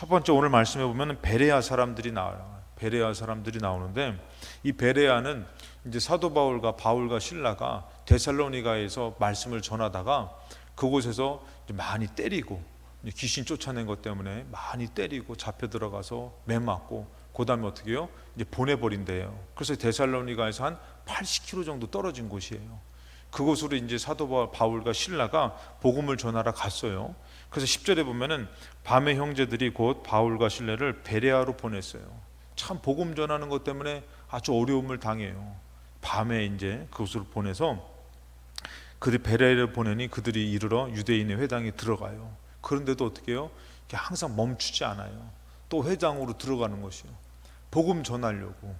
첫 번째 오늘 말씀해 보면 베레아 사람들이 나와요. 베레아 사람들이 나오는데, 이 베레아는 이제 사도 바울과 실라가 데살로니가에서 말씀을 전하다가 그곳에서 많이 때리고, 귀신 쫓아낸 것 때문에 많이 때리고 잡혀 들어가서 매 맞고, 그 다음에 어떻게 해요? 이제 보내버린대요. 그래서 데살로니가에서 한 80km 정도 떨어진 곳이에요. 그곳으로 이제 사도 바울과 실라가 복음을 전하러 갔어요. 그래서 10절에 보면은 밤에 형제들이 곧 바울과 실라를 베레아로 보냈어요. 참 복음 전하는 것 때문에 아주 어려움을 당해요. 밤에 이제 그곳으로 보내서 그들이 베레아를 보내니 그들이 이르러 유대인의 회당에 들어가요. 그런데도 어떻게 해요? 항상 멈추지 않아요. 또 회당으로 들어가는 것이요. 복음 전하려고.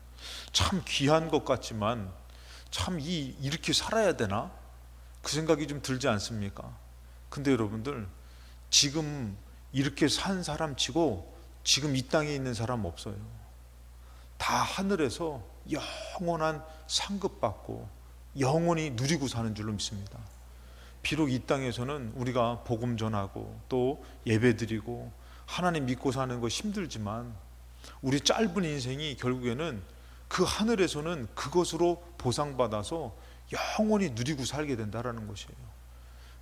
참 귀한 것 같지만 참 이렇게 살아야 되나? 그 생각이 좀 들지 않습니까? 근데 여러분들, 지금 이렇게 산 사람 치고 지금 이 땅에 있는 사람 없어요. 다 하늘에서 영원한 상급받고 영원히 누리고 사는 줄로 믿습니다. 비록 이 땅에서는 우리가 복음 전하고 또 예배드리고 하나님 믿고 사는 거 힘들지만, 우리 짧은 인생이 결국에는 그 하늘에서는 그것으로 보상받아서 영원히 누리고 살게 된다라는 것이에요.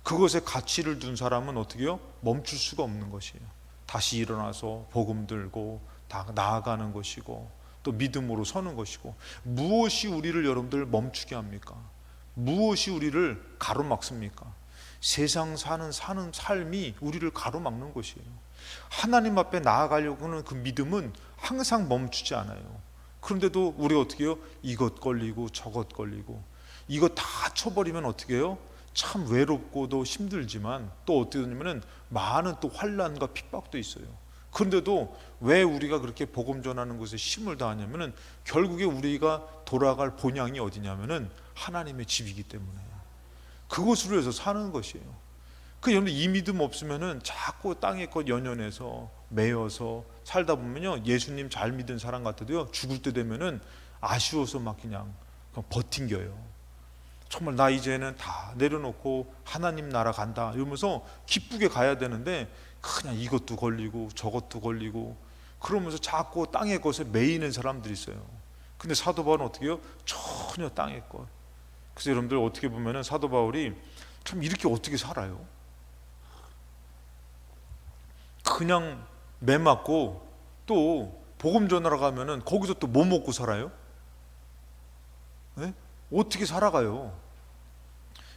그것에 가치를 둔 사람은 어떻게 해요? 멈출 수가 없는 것이에요. 다시 일어나서 복음 들고 다 나아가는 것이고 또 믿음으로 서는 것이고, 무엇이 우리를 여러분들 멈추게 합니까? 무엇이 우리를 가로막습니까? 세상 사는 삶이 우리를 가로막는 것이에요. 하나님 앞에 나아가려고 하는 그 믿음은 항상 멈추지 않아요. 그런데도 우리가 어떻게 해요? 이것 걸리고 저것 걸리고, 이거 다 쳐버리면 어떻게 해요? 참 외롭고도 힘들지만 또 어떻게 되냐면은 많은 또 환난과 핍박도 있어요. 그런데도 왜 우리가 그렇게 복음 전하는 것에 힘을 다하냐면은 결국에 우리가 돌아갈 본향이 어디냐면은 하나님의 집이기 때문에 그것으로 해서 사는 것이에요. 그 여러분, 이 믿음 없으면은 자꾸 땅의 것 연연해서 매여서 살다 보면요, 예수님 잘 믿은 사람 같아도요, 죽을 때 되면은 아쉬워서 막 그냥 버팅겨요. 정말 나 이제는 다 내려놓고 하나님 나라 간다 이러면서 기쁘게 가야 되는데 그냥 이것도 걸리고 저것도 걸리고 그러면서 자꾸 땅의 것에 매이는 사람들이 있어요. 근데 사도 바울은 어떻게 해요? 전혀 땅의 것. 그래서 여러분들 어떻게 보면은 사도 바울이 참 이렇게 어떻게 살아요? 그냥 매 맞고 또 복음 전하러 가면은 거기서 또 뭐 먹고 살아요? 네? 어떻게 살아가요?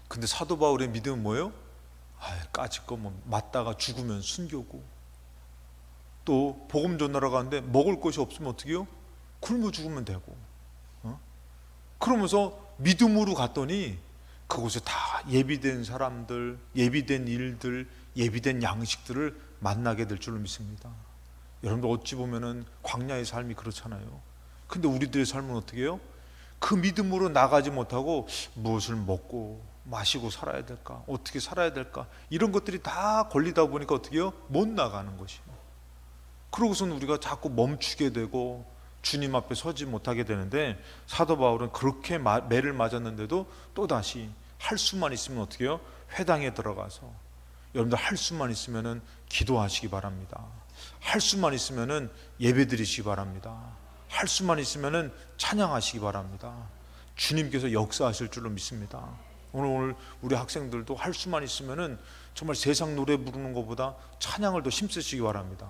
근데 사도 바울의 믿음은 뭐예요? 까짓 거 뭐 맞다가 죽으면 순교고, 또 복음 전하러 가는데 먹을 것이 없으면 어떻게 해요? 굶어 죽으면 되고, 그러면서 믿음으로 갔더니 그곳에 다 예비된 사람들, 예비된 일들, 예비된 양식들을 만나게 될 줄로 믿습니다. 여러분들 어찌 보면은 광야의 삶이 그렇잖아요. 근데 우리들의 삶은 어떻게 해요? 그 믿음으로 나가지 못하고 무엇을 먹고 마시고 살아야 될까? 어떻게 살아야 될까? 이런 것들이 다 걸리다 보니까 어떻게 해요? 못 나가는 것이에요. 그러고서는 우리가 자꾸 멈추게 되고 주님 앞에 서지 못하게 되는데, 사도 바울은 그렇게 매를 맞았는데도 또다시 할 수만 있으면 어떻게 해요? 회당에 들어가서, 여러분들 할 수만 있으면 기도하시기 바랍니다. 할 수만 있으면 예배 드리시기 바랍니다. 할 수만 있으면 찬양하시기 바랍니다. 주님께서 역사하실 줄로 믿습니다. 오늘 우리 학생들도 할 수만 있으면 정말 세상 노래 부르는 것보다 찬양을 더 힘쓰시기 바랍니다.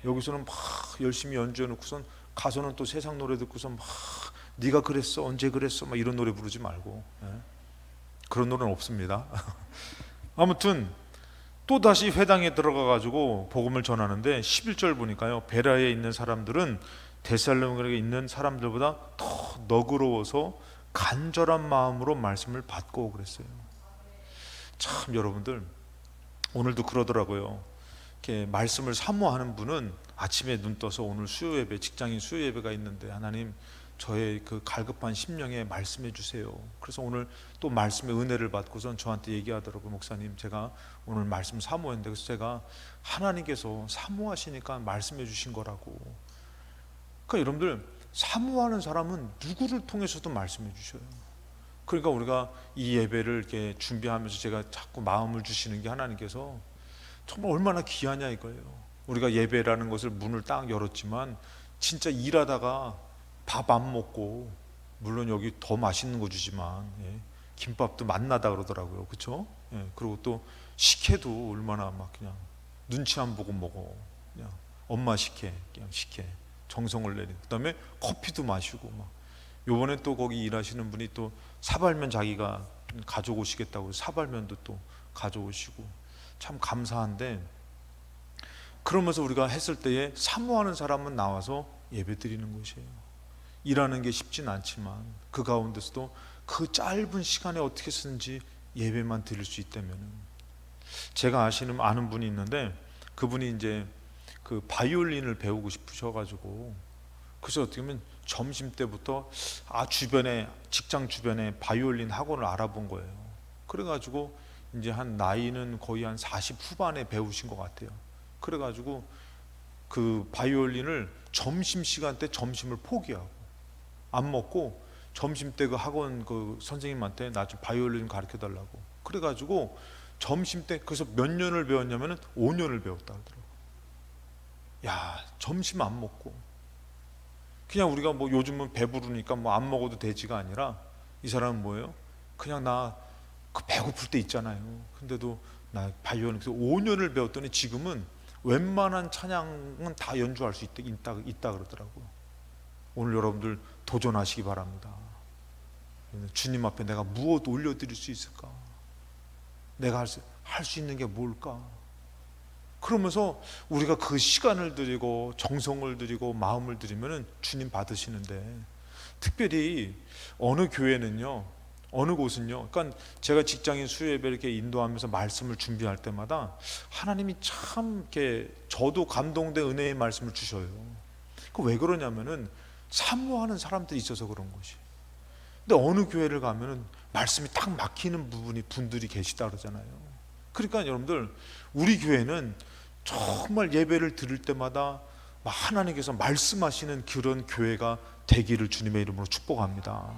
여기서는 막 열심히 연주해 놓고선 가서는 또 세상 노래 듣고서 막 네가 그랬어, 언제 그랬어, 막 이런 노래 부르지 말고, 그런 노래는 없습니다. 아무튼 또다시 회당에 들어가 가지고 복음을 전하는데 11절 보니까요, 베라에 있는 사람들은 데살로니가에 있는 사람들보다 더 너그러워서 간절한 마음으로 말씀을 받고 그랬어요. 참 여러분들, 오늘도 그러더라고요. 이렇게 말씀을 사모하는 분은 아침에 눈 떠서 오늘 수요 예배, 직장인 수요 예배가 있는데 하나님 저의 그 갈급한 심령에 말씀해 주세요. 그래서 오늘 또 말씀의 은혜를 받고선 저한테 얘기하더라고요. 목사님, 제가 오늘 말씀 사모했는데, 그래서 제가 하나님께서 사모하시니까 말씀해 주신 거라고. 그러니까 여러분들, 사모하는 사람은 누구를 통해서도 말씀해 주셔요. 그러니까 우리가 이 예배를 이렇게 준비하면서 제가 자꾸 마음을 주시는 게 하나님께서 정말 얼마나 귀하냐 이거예요. 우리가 예배라는 것을 문을 딱 열었지만 진짜 일하다가 밥 안 먹고, 물론 여기 더 맛있는 거 주지만 김밥도 맛나다 그러더라고요. 그렇죠? 그리고 또 식혜도 얼마나 막 그냥 눈치 안 보고 먹어. 그냥 엄마 식혜, 그냥 식혜 정성을 내린. 그다음에 커피도 마시고 막. 요번에 또 거기 일하시는 분이 또 사발면 자기가 가져오시겠다고 사발면도 또 가져오시고, 참 감사한데, 그러면서 우리가 했을 때에 사모하는 사람은 나와서 예배 드리는 것이에요. 일하는 게 쉽진 않지만 그 가운데서도 그 짧은 시간에 어떻게 쓰는지 예배만 드릴 수 있다면은. 제가 아는 분이 있는데, 그분이 이제 그 바이올린을 배우고 싶으셔가지고, 그래서 어떻게 보면 점심 때부터 주변에, 직장 주변에 바이올린 학원을 알아본 거예요. 그래가지고 이제 한 나이는 거의 한 40 후반에 배우신 것 같아요. 그래가지고 그 바이올린을 점심시간 때 점심을 포기하고 안 먹고 점심때 그 학원 그 선생님한테 나 좀 바이올린 가르쳐 달라고, 그래가지고 점심때, 그래서 몇 년을 배웠냐면은 5년을 배웠다 하더라고. 야, 점심 안 먹고. 그냥 우리가 뭐 요즘은 배부르니까 뭐 안 먹어도 되지가 아니라, 이 사람은 뭐예요? 그냥 나 그 배고플 때 있잖아요. 근데도 나 바이올린, 그래서 5년을 배웠더니 지금은 웬만한 찬양은 다 연주할 수 있다 그러더라고요. 오늘 여러분들 도전하시기 바랍니다. 주님 앞에 내가 무엇 올려드릴 수 있을까? 내가 할 수 있는 게 뭘까? 그러면서 우리가 그 시간을 드리고 정성을 드리고 마음을 드리면은 주님 받으시는데, 특별히 어느 교회는요, 어느 곳은요, 그러니까 제가 직장인 수요예배 이렇게 인도하면서 말씀을 준비할 때마다 하나님이 참 이렇게 저도 감동된 은혜의 말씀을 주셔요. 그 왜 그러냐면은 사모하는 사람들이 있어서 그런 것이. 근데 어느 교회를 가면은 말씀이 딱 막히는 분들이 계시다 그러잖아요. 그러니까 여러분들, 우리 교회는 정말 예배를 드릴 때마다 하나님께서 말씀하시는 그런 교회가 되기를 주님의 이름으로 축복합니다.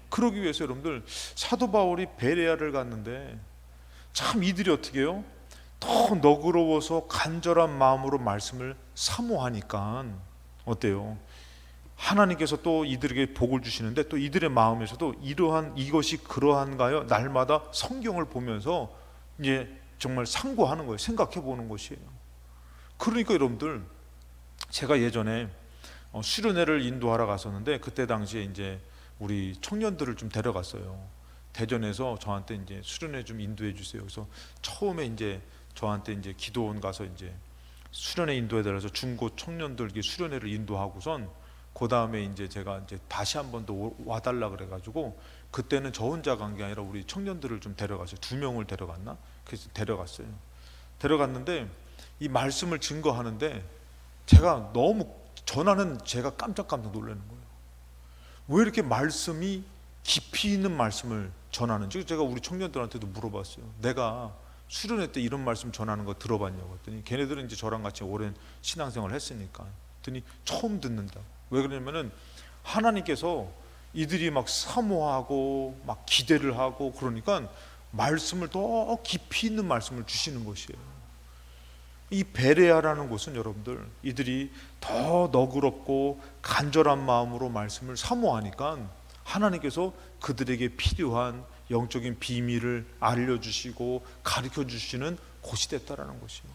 그러기 위해서 여러분들, 사도 바울이 베레아를 갔는데 참 이들이 어떻게 해요? 더 너그러워서 간절한 마음으로 말씀을 사모하니까 어때요? 하나님께서 또 이들에게 복을 주시는데, 또 이들의 마음에서도 이것이 그러한가요? 날마다 성경을 보면서 이제 정말 상고하는 거예요. 생각해 보는 것이에요. 그러니까 여러분들, 제가 예전에 수련회를 인도하러 갔었는데, 그때 당시에 이제 우리 청년들을 좀 데려갔어요. 대전에서 저한테 이제 수련회 좀 인도해 주세요. 그래서 처음에 이제 저한테 이제 기도원 가서 이제 수련회 인도해 달라서 중고 청년들에게 수련회를 인도하고선, 그 다음에 이제 제가 이제 다시 한 번 더 와달라 그래가지고, 그때는 저 혼자 간 게 아니라 우리 청년들을 좀 데려갔어요. 2명을 데려갔나? 그래서 데려갔어요. 데려갔는데 이 말씀을 증거하는데, 제가 너무 전하는 제가 깜짝깜짝 놀라는 거예요. 왜 이렇게 말씀이 깊이 있는 말씀을 전하는지. 제가 우리 청년들한테도 물어봤어요. 내가 수련회 때 이런 말씀 전하는 거 들어봤냐고 했더니, 걔네들은 이제 저랑 같이 오랜 신앙생활을 했으니까, 했더니 처음 듣는다. 왜 그러냐면은 하나님께서 이들이 막 사모하고 막 기대를 하고 그러니까 말씀을 더 깊이 있는 말씀을 주시는 것이에요. 이 베레아라는 곳은 여러분들, 이들이 더 너그럽고 간절한 마음으로 말씀을 사모하니까 하나님께서 그들에게 필요한 영적인 비밀을 알려주시고 가르쳐 주시는 곳이 됐다라는 것이에요.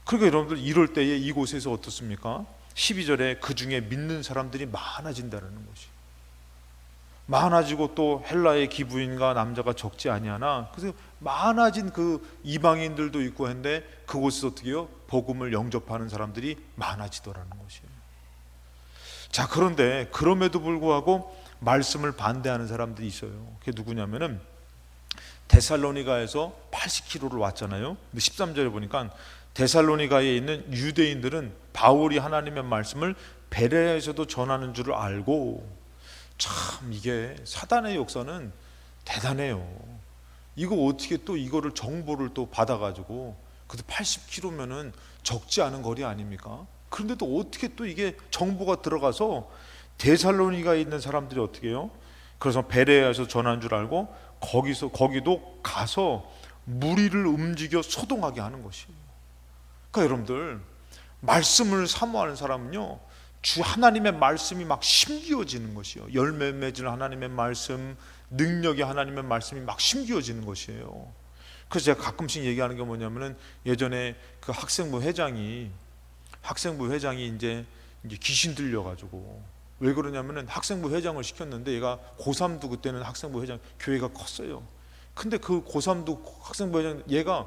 그러니까 여러분들, 이럴 때에 이곳에서 어떻습니까? 12절에 그 중에 믿는 사람들이 많아진다는 것이. 많아지고 또 헬라의 기부인과 남자가 적지 아니하나, 그래서 많아진 그 이방인들도 있고 했는데, 그곳에서 어떻게 해요? 복음을 영접하는 사람들이 많아지더라는 것이에요. 자, 그런데 그럼에도 불구하고 말씀을 반대하는 사람들이 있어요. 그게 누구냐면은, 데살로니가에서 80km를 왔잖아요. 근데 13절에 보니까 데살로니가에 있는 유대인들은 바울이 하나님의 말씀을 베레아에서도 전하는 줄을 알고, 참 이게 사단의 역사는 대단해요. 이거 어떻게 또 이거를 정보를 또 받아가지고, 그래도 80km면은 적지 않은 거리 아닙니까? 그런데도 어떻게 또 이게 정보가 들어가서 데살로니가에 있는 사람들이 어떻게 해요? 그래서 베레아에서 전한 줄 알고 거기도 가서 무리를 움직여 소동하게 하는 것이에요. 그러니까 그러니까 여러분들, 말씀을 사모하는 사람은요, 주 하나님의 말씀이 막 심기어지는 것이요, 열매 맺을 하나님의 말씀, 능력의 하나님의 말씀이 막 심기어지는 것이에요. 그래서 제가 가끔씩 얘기하는 게 뭐냐면은, 예전에 그 학생부 회장이 이제 귀신 들려가지고, 왜 그러냐면은 학생부 회장을 시켰는데, 얘가 고3도 그때는 학생부 회장, 교회가 컸어요. 근데 그 고3도 학생부 회장, 얘가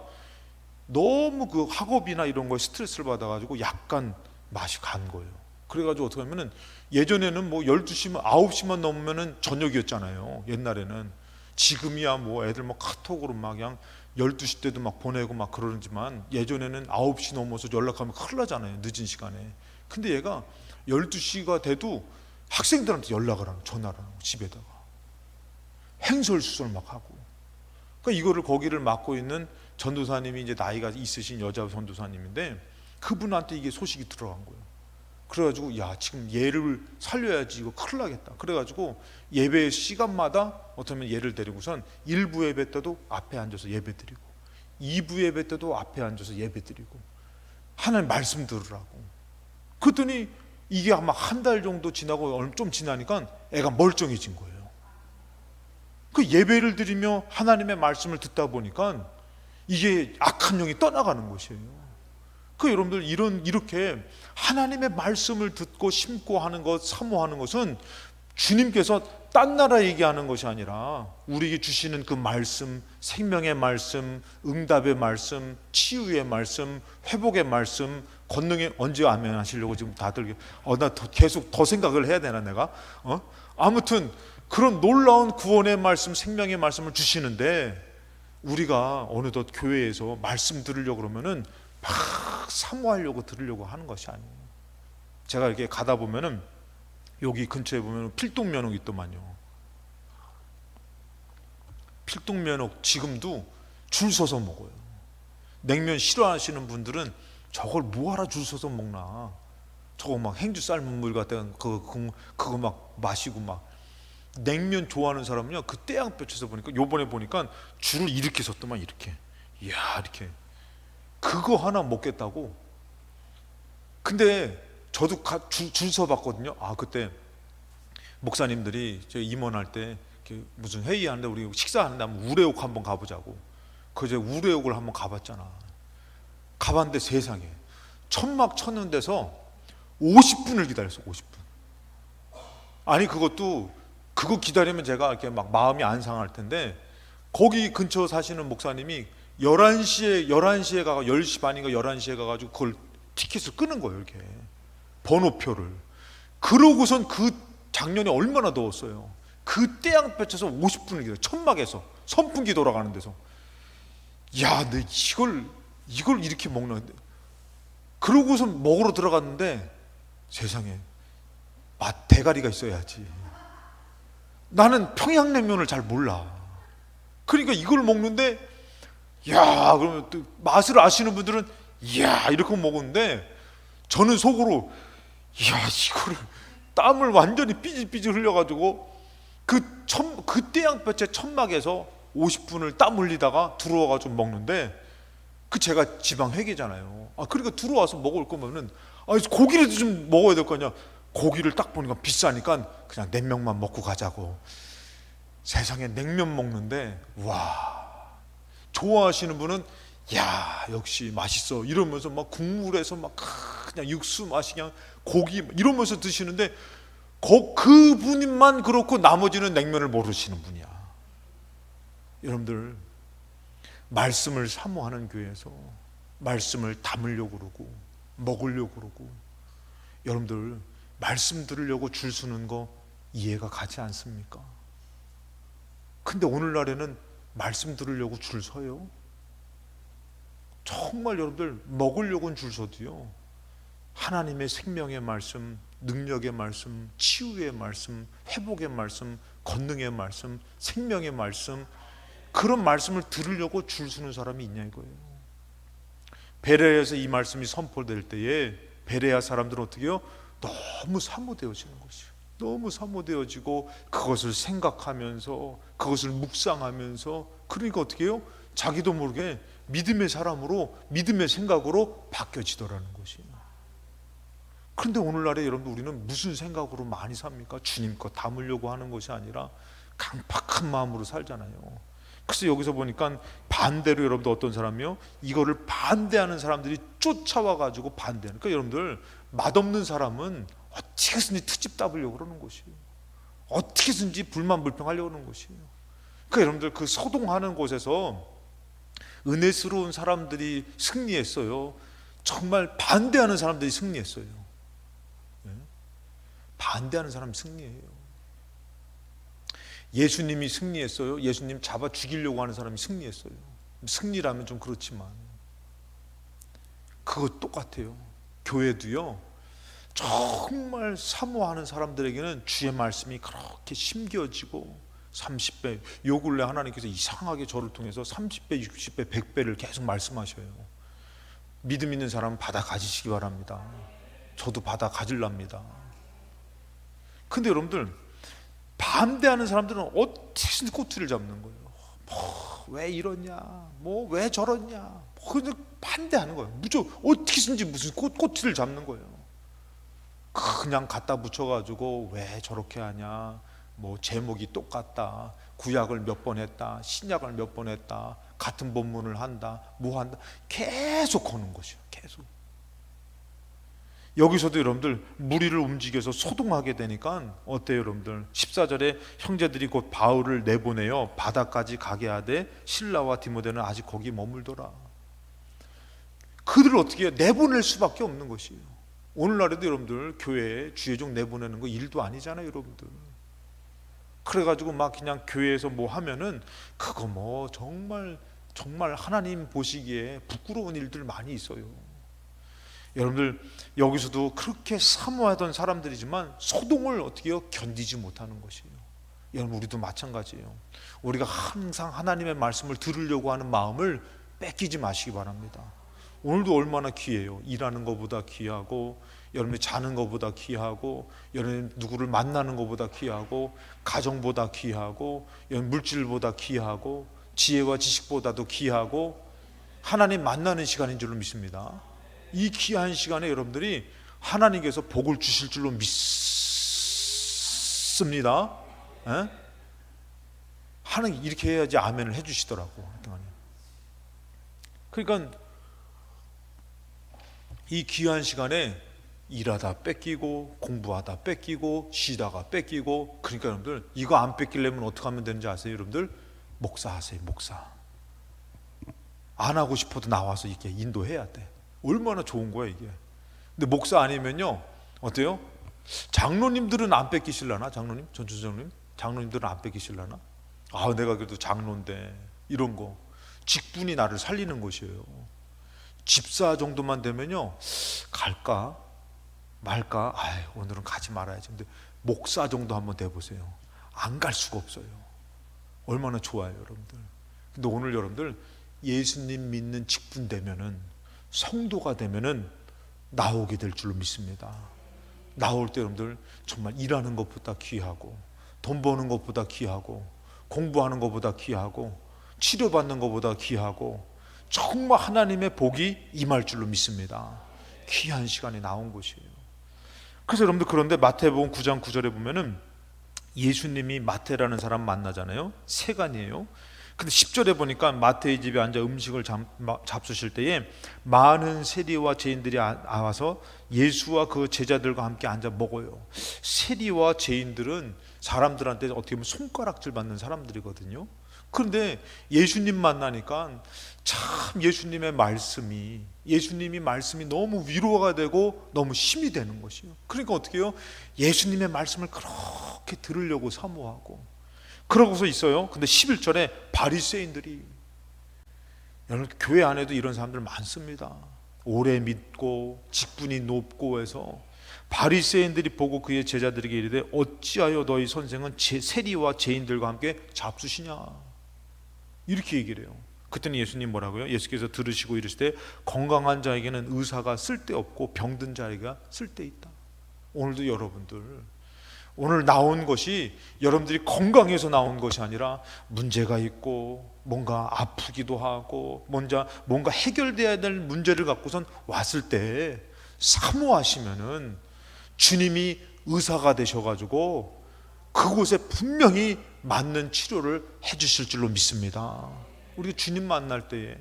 너무 그 학업이나 이런 거에 스트레스를 받아가지고 약간 맛이 간 거예요. 그래가지고 어떻게 하면은, 예전에는 뭐 12시만 9시만 넘으면은 저녁이었잖아요, 옛날에는. 지금이야 뭐 애들 뭐 카톡으로 막 그냥 12시 때도 막 보내고 막 그러지만, 예전에는 9시 넘어서 연락하면 큰일 나잖아요, 늦은 시간에. 근데 얘가 12시가 돼도 학생들한테 연락을 하고 전화를 하고 집에다가 행설수설 막 하고. 그러니까 이거를 거기를 맡고 있는 전도사님이 이제 나이가 있으신 여자 전도사님인데, 그분한테 이게 소식이 들어간 거예요. 그래가지고 야, 지금 얘를 살려야지, 이거 큰일 나겠다. 그래가지고 예배 시간마다 어쩌면 얘를 데리고선 1부 예배 때도 앞에 앉아서 예배 드리고, 2부 예배 때도 앞에 앉아서 예배 드리고, 하나님 말씀 들으라고. 그랬더니 이게 아마 한 달 정도 지나고 좀 지나니까 애가 멀쩡해진 거예요. 그 예배를 드리며 하나님의 말씀을 듣다 보니까 이게 악한 영이 떠나가는 것이에요. 그 여러분들, 이렇게 하나님의 말씀을 듣고 심고 하는 것, 사모하는 것은 주님께서 딴 나라 얘기하는 것이 아니라 우리에게 주시는 그 말씀, 생명의 말씀, 응답의 말씀, 치유의 말씀, 회복의 말씀, 권능의, 언제 아멘 하시려고 지금 다들 나 계속 더 생각을 해야 되나 내가? 아무튼 그런 놀라운 구원의 말씀, 생명의 말씀을 주시는데, 우리가 어느덧 교회에서 말씀 들으려고 그러면은 막 사모하려고 들으려고 하는 것이 아니에요. 제가 이렇게 가다 보면은 여기 근처에 보면 필동면옥이 있더만요. 필동면옥 지금도 줄 서서 먹어요. 냉면 싫어하시는 분들은 저걸 뭐하러 줄 서서 먹나, 저거 막 행주 삶은 물 갖다가 그거 막 마시고, 막 냉면 좋아하는 사람은요, 그 떼양볕에서 보니까, 요번에 보니까 줄을 이렇게 섰더만, 이렇게, 이야, 이렇게 그거 하나 먹겠다고. 근데 저도 줄 서봤거든요. 그때 목사님들이 저희 임원할 때 무슨 회의하는데, 우리 식사하는데 한번 우레옥 한번 가보자고. 그제 우레옥을 한번 가봤잖아. 가봤는데 세상에, 천막 쳤는 데서 50분을 기다렸어. 50분. 아니, 그거 기다리면 제가 이렇게 막 마음이 안 상할 텐데, 거기 근처 사시는 목사님이 11시에 가가 10시 반인가 11시에 가가지고 그걸 티켓을 끄는 거예요, 이렇게 번호표를. 그러고선 그 작년에 얼마나 더웠어요. 그 태양볕에서 50분을 기다려, 천막에서 선풍기 돌아가는 데서. 야, 내 이걸 이렇게 먹는데. 그러고서 먹으러 들어갔는데 세상에, 대가리가 있어야지. 나는 평양냉면을 잘 몰라. 그러니까 이걸 먹는데, 야, 그러면 또 맛을 아시는 분들은 야, 이렇게 먹었는데, 저는 속으로 야, 이거를 땀을 완전히 삐질삐질 흘려가지고 그 태양볕에 천막에서 50분을 땀 흘리다가 들어와가지고 먹는데, 제가 지방 회계잖아요. 그러니까 들어와서 먹을 거면은 고기라도 좀 먹어야 될 거 아니야. 고기를 딱 보니까 비싸니까 그냥 냉면만 먹고 가자고. 세상에, 냉면 먹는데, 와, 좋아하시는 분은 야, 역시 맛있어 이러면서 막 국물에서 막 그냥 육수 맛이 그냥 고기 이러면서 드시는데, 그분만 그렇고 나머지는 냉면을 모르시는 분이야. 여러분들, 말씀을 사모하는 교회에서 말씀을 담으려고 그러고 먹으려고 그러고, 여러분들 말씀 들으려고 줄 서는 거 이해가 가지 않습니까? 근데 오늘날에는 말씀 들으려고 줄 서요? 정말 여러분들, 먹으려고는 줄 서도요, 하나님의 생명의 말씀, 능력의 말씀, 치유의 말씀, 회복의 말씀, 권능의 말씀, 생명의 말씀, 그런 말씀을 들으려고 줄 서는 사람이 있냐 이거예요. 베레아에서 이 말씀이 선포될 때에 베레아 사람들은 어떻게 해요? 너무 사모되어지는 것이에요. 너무 사모되어지고 그것을 생각하면서, 그것을 묵상하면서, 그러니까 어떻게 해요? 자기도 모르게 믿음의 사람으로, 믿음의 생각으로 바뀌어지더라는 것이에요. 그런데 오늘날에 여러분, 우리는 무슨 생각으로 많이 삽니까? 주님 것 담으려고 하는 것이 아니라 강팍한 마음으로 살잖아요. 그래서 여기서 보니까 반대로 여러분들 어떤 사람이요? 이거를 반대하는 사람들이 쫓아와 가지고 반대하는. 그러니까 여러분들, 맛없는 사람은 어떻게든지 트집 잡으려고 그러는 것이에요. 어떻게든지 불만불평하려고 그러는 것이에요. 그러니까 여러분들, 그 소동하는 곳에서 은혜스러운 사람들이 승리했어요? 정말 반대하는 사람들이 승리했어요? 반대하는 사람이 승리해요. 예수님이 승리했어요? 예수님 잡아 죽이려고 하는 사람이 승리했어요? 승리라면 좀 그렇지만 그거 똑같아요. 교회도요, 정말 사모하는 사람들에게는 주의 말씀이 그렇게 심겨지고 30배, 요 근래 하나님께서 이상하게 저를 통해서 30배, 60배, 100배를 계속 말씀하셔요. 믿음 있는 사람은 받아 가지시기 바랍니다. 저도 받아 가질랍니다. 근데 여러분들, 반대하는 사람들은 어떻게든 꼬투리를 잡는 거예요. 왜 이러냐, 왜 저러냐, 그냥 반대하는 거예요. 무조건 어떻게든지 무슨 꼬투리를 잡는 거예요. 그냥 갖다 붙여가지고 왜 저렇게 하냐, 제목이 똑같다, 구약을 몇 번 했다, 신약을 몇 번 했다, 같은 본문을 한다, 한다, 계속 거는 것이요. 계속. 여기서도 여러분들, 무리를 움직여서 소동하게 되니까 어때요 여러분들? 14절에 형제들이 곧 바울을 내보내요 바다까지 가게 하되 실라와 디모데는 아직 거기 머물더라. 그들을 어떻게 해요? 내보낼 수밖에 없는 것이에요. 오늘날에도 여러분들, 교회에 주의종 내보내는 거 일도 아니잖아요 여러분들. 그래가지고 막 그냥 교회에서 하면은 그거 정말 하나님 보시기에 부끄러운 일들 많이 있어요. 여러분들, 여기서도 그렇게 사모하던 사람들이지만 소동을 어떻게 해요? 견디지 못하는 것이에요. 여러분, 우리도 마찬가지예요. 우리가 항상 하나님의 말씀을 들으려고 하는 마음을 뺏기지 마시기 바랍니다. 오늘도 얼마나 귀해요. 일하는 것보다 귀하고, 여러분이 자는 것보다 귀하고, 여러분 누구를 만나는 것보다 귀하고, 가정보다 귀하고, 여러분 물질보다 귀하고, 지혜와 지식보다도 귀하고, 하나님 만나는 시간인 줄로 믿습니다. 이 귀한 시간에 여러분들이 하나님께서 복을 주실 줄로 믿습니다. 하나님 이렇게 해야지 아멘을 해주시더라고. 그러니까 이 귀한 시간에 일하다 뺏기고, 공부하다 뺏기고, 쉬다가 뺏기고. 그러니까 여러분들, 이거 안 뺏기려면 어떻게 하면 되는지 아세요 여러분들? 목사하세요. 목사. 안 하고 싶어도 나와서 이렇게 인도해야 돼. 얼마나 좋은 거야 이게. 근데 목사 아니면요 어때요? 장로님들은 안 뺏기실라나? 장로님? 전주장로님? 장로님들은 안 뺏기실라나? 내가 그래도 장로인데, 이런 거 직분이 나를 살리는 것이에요. 집사 정도만 되면요, 갈까 말까, 오늘은 가지 말아야지. 근데 목사 정도 한번 돼보세요. 안 갈 수가 없어요. 얼마나 좋아요 여러분들. 근데 오늘 여러분들, 예수님 믿는 직분 되면은, 성도가 되면은 나오게 될 줄로 믿습니다. 나올 때 여러분들, 정말 일하는 것보다 귀하고, 돈 버는 것보다 귀하고, 공부하는 것보다 귀하고, 치료받는 것보다 귀하고, 정말 하나님의 복이 임할 줄로 믿습니다. 귀한 시간에 나온 것이에요. 그래서 여러분들, 그런데 마태복음 9장 9절에 보면은 예수님이 마태라는 사람 만나잖아요. 세간이에요. 근데 10절에 보니까 마태의 집에 앉아 음식을 잡수실 때에 많은 세리와 죄인들이 와서 예수와 그 제자들과 함께 앉아 먹어요. 세리와 죄인들은 사람들한테 어떻게 보면 손가락질 받는 사람들이거든요. 그런데 예수님 만나니까 참 예수님이 말씀이 너무 위로가 되고 너무 힘이 되는 것이에요. 그러니까 어떻게 해요? 예수님의 말씀을 그렇게 들으려고 사모하고 그러고서 있어요. 근데 11절에 바리새인들이, 여러분 교회 안에도 이런 사람들 많습니다. 오래 믿고 직분이 높고 해서 바리새인들이 보고 그의 제자들에게 이르되 어찌하여 너희 선생은 세리와 죄인들과 함께 잡수시냐, 이렇게 얘기를 해요. 그때는 예수님 뭐라고요? 예수께서 들으시고 이르시되 건강한 자에게는 의사가 쓸데없고 병든 자에게 쓸데있다. 오늘도 여러분들, 오늘 나온 것이 여러분들이 건강해서 나온 것이 아니라 문제가 있고 뭔가 아프기도 하고 뭔가 해결돼야 될 문제를 갖고선 왔을 때 사모하시면은 주님이 의사가 되셔가지고 그곳에 분명히 맞는 치료를 해주실 줄로 믿습니다. 우리가 주님 만날 때에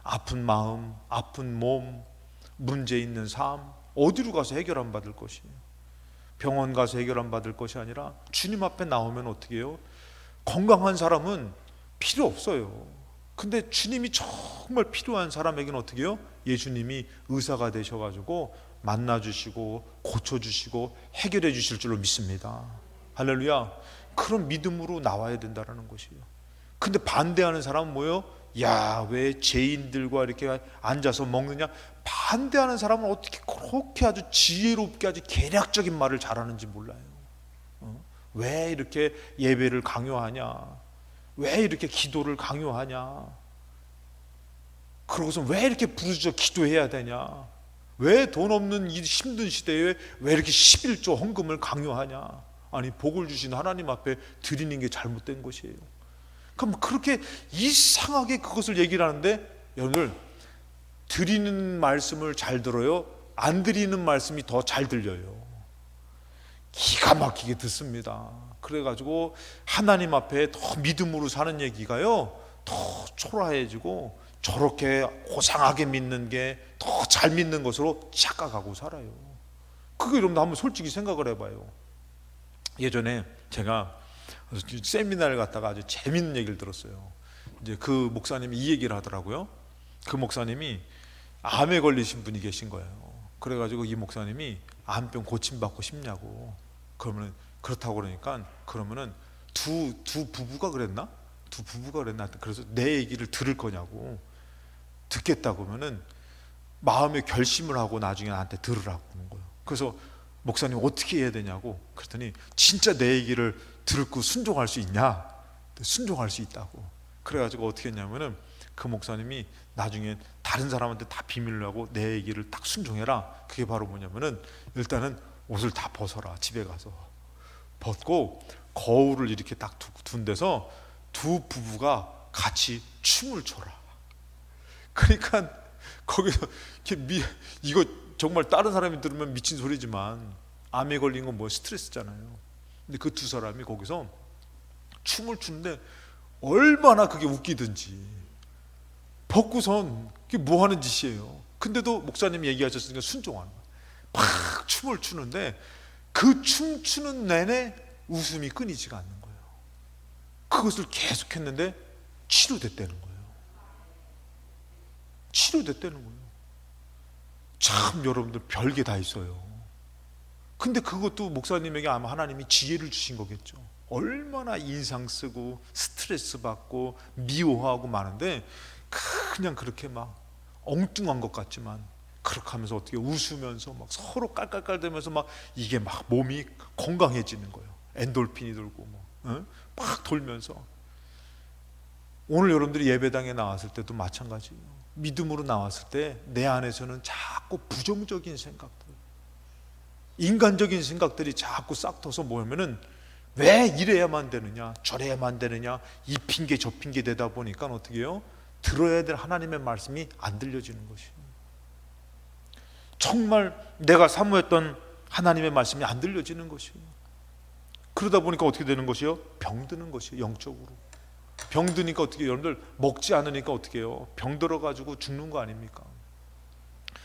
아픈 마음, 아픈 몸, 문제 있는 삶 어디로 가서 해결 안 받을 것이에요? 병원 가서 해결 안 받을 것이 아니라 주님 앞에 나오면 어떻게 해요? 건강한 사람은 필요 없어요. 근데 주님이 정말 필요한 사람에게는 어떻게 해요? 예수님이 의사가 되셔가지고 만나주시고 고쳐주시고 해결해 주실 줄로 믿습니다. 할렐루야. 그런 믿음으로 나와야 된다는 것이에요. 근데 반대하는 사람은 뭐예요? 야, 왜 죄인들과 이렇게 앉아서 먹느냐? 반대하는 사람은 어떻게 그렇게 아주 지혜롭게 아주 계략적인 말을 잘하는지 몰라요. 왜 이렇게 예배를 강요하냐? 왜 이렇게 기도를 강요하냐? 그러고서 왜 이렇게 부르짖어 기도해야 되냐? 왜 돈 없는 이 힘든 시대에 왜 이렇게 11조 헌금을 강요하냐? 아니, 복을 주신 하나님 앞에 드리는 게 잘못된 것이에요. 그럼 그렇게 이상하게 그것을 얘기를 하는데, 여러분들 드리는 말씀을 잘 들어요? 안 드리는 말씀이 더 잘 들려요. 기가 막히게 듣습니다. 그래가지고 하나님 앞에 더 믿음으로 사는 얘기가요, 더 초라해지고 저렇게 고상하게 믿는 게 더 잘 믿는 것으로 착각하고 살아요. 그거 여러분들 한번 솔직히 생각을 해봐요. 예전에 제가 세미나를 갔다가 아주 재밌는 얘기를 들었어요. 이제 그 목사님이 이 얘기를 하더라고요. 그 목사님이 암에 걸리신 분이 계신 거예요. 그래가지고 이 목사님이 암병 고침받고 싶냐고. 그러면 그렇다고 그러니까 그러면은 두 부부가 그랬나? 두 부부가 그랬나? 그래서 내 얘기를 들을 거냐고. 듣겠다고 하면은 마음의 결심을 하고 나중에 나한테 들으라고 하는 거예요. 그래서 목사님 어떻게 해야 되냐고. 그랬더니 진짜 내 얘기를 듣고 순종할 수 있냐? 순종할 수 있다고. 그래가지고 어떻게 했냐면은 그 목사님이 나중에 다른 사람한테 다 비밀로 하고 내 얘기를 딱 순종해라. 그게 바로 뭐냐면은 일단은 옷을 다 벗어라. 집에 가서 벗고 거울을 이렇게 딱 둔 데서 두 부부가 같이 춤을 춰라. 그러니까 거기서 이거 정말 다른 사람이 들으면 미친 소리지만 암에 걸린 건 뭐 스트레스잖아요. 근데 그 두 사람이 거기서 춤을 추는데 얼마나 그게 웃기든지 벗고선 그게 뭐 하는 짓이에요. 근데도 목사님이 얘기하셨으니까 순종하는 거예요. 막 춤을 추는데 그 춤추는 내내 웃음이 끊이지가 않는 거예요. 그것을 계속했는데 치료됐다는 거예요. 치료됐다는 거예요. 참 여러분들 별게 다 있어요. 근데 그것도 목사님에게 아마 하나님이 지혜를 주신 거겠죠. 얼마나 인상 쓰고 스트레스 받고 미워하고 많은데 그냥 그렇게 막 엉뚱한 것 같지만 그렇게 하면서 어떻게 웃으면서 막 서로 깔깔깔대면서 막 이게 막 몸이 건강해지는 거예요. 엔돌핀이 돌고 막 돌면서. 오늘 여러분들이 예배당에 나왔을 때도 마찬가지예요. 믿음으로 나왔을 때 내 안에서는 자꾸 부정적인 생각들, 인간적인 생각들이 자꾸 싹터서 모이면은 왜 이래야만 되느냐, 저래야만 되느냐, 이 핑계 저 핑계 되다 보니까 어떻게 해요? 들어야 될 하나님의 말씀이 안 들려지는 것이에요. 정말 내가 사모했던 하나님의 말씀이 안 들려지는 것이에요. 그러다 보니까 어떻게 되는 것이요? 병드는 것이에요. 영적으로 병드니까 어떻게 해요? 여러분들 먹지 않으니까 어떻게 해요? 병들어가지고 죽는 거 아닙니까?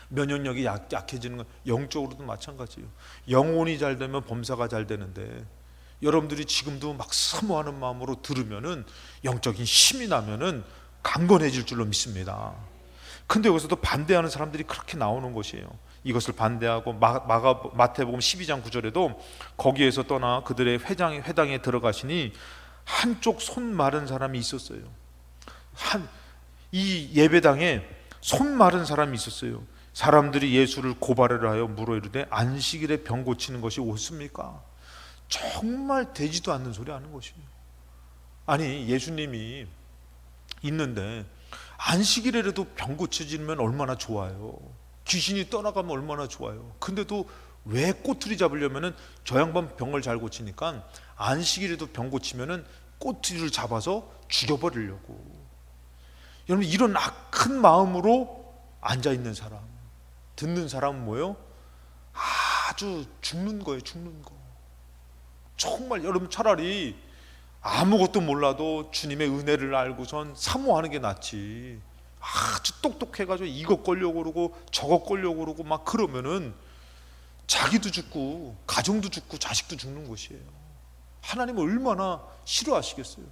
면역력이 약해지는 건 영적으로도 마찬가지예요. 영혼이 잘 되면 범사가 잘 되는데 여러분들이 지금도 막 사모하는 마음으로 들으면은 영적인 힘이 나면은 강건해질 줄로 믿습니다. 근데 여기서도 반대하는 사람들이 그렇게 나오는 것이에요. 이것을 반대하고 마태복음 12장 9절에도 거기에서 떠나 그들의 회당에 들어가시니 한쪽 손 마른 사람이 있었어요. 이 예배당에 손 마른 사람이 있었어요. 사람들이 예수를 고발을 하여 물어 이르되 안식일에 병 고치는 것이 옳습니까? 정말 되지도 않는 소리 하는 것이에요. 아니, 예수님이 있는데 안식일에라도 병 고쳐지면 얼마나 좋아요. 귀신이 떠나가면 얼마나 좋아요. 근데도 왜 꼬투리 잡으려면은 저 양반 병을 잘 고치니까 안식일에도 병 고치면은 꼬투리를 잡아서 죽여버리려고. 여러분, 이런 악한 마음으로 앉아있는 사람, 듣는 사람은 뭐예요? 아주 죽는 거예요. 죽는 거. 정말 여러분, 차라리 아무것도 몰라도 주님의 은혜를 알고선 사모하는 게 낫지. 아주 똑똑해가지고 이것 걸려고 그러고 저것 걸려고 그러고 막 그러면은 자기도 죽고 가정도 죽고 자식도 죽는 것이에요. 하나님은 얼마나 싫어하시겠어요.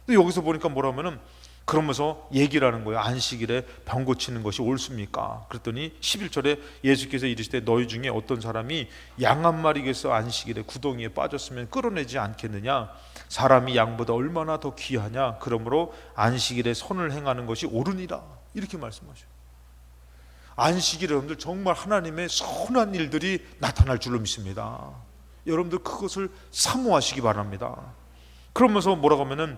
근데 여기서 보니까 뭐라면은, 그러면서 얘기를 하는 거예요. 안식일에 병 고치는 것이 옳습니까? 그랬더니 11절에 예수께서 이르시되 너희 중에 어떤 사람이 양 한 마리에서 안식일에 구덩이에 빠졌으면 끌어내지 않겠느냐? 사람이 양보다 얼마나 더 귀하냐? 그러므로 안식일에 선을 행하는 것이 옳으니라. 이렇게 말씀하셔요. 안식일에 여러분들 정말 하나님의 선한 일들이 나타날 줄로 믿습니다. 여러분들 그것을 사모하시기 바랍니다. 그러면서 뭐라고 하면은